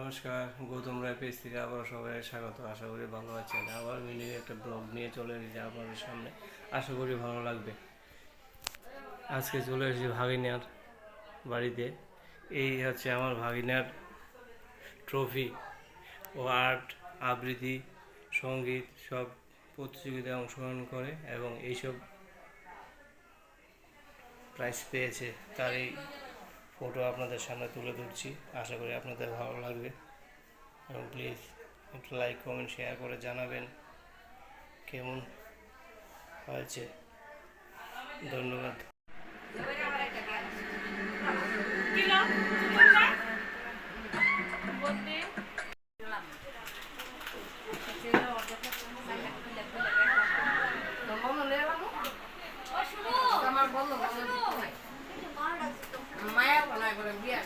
নমস্কার, গৌতম রায় পেজ থেকে আবার সবাই স্বাগত। আশা করি ভালো আছেন। আবার মিনি একটা ব্লগ নিয়ে চলে এসেছি আপনাদের সামনে। আশা করি ভালো লাগবে। আজকে চলে এসেছি ভাগিনার বাড়িতে। এই হচ্ছে আমার ভাগিনার ট্রফি। ও আর্ট, আবৃত্তি, সঙ্গীত সব প্রতিযোগিতায় অংশগ্রহণ করে এবং এইসব প্রাইজ পেয়েছে। তার এই ফটো আপনাদের সামনে তুলে ধরছি। আশা করি আপনাদের ভালো লাগবে এবং প্লিজ একটু লাইক, কমেন্ট, শেয়ার করে জানাবেন কেমন হয়েছে। ধন্যবাদ। মায়া বলা করে বিয়া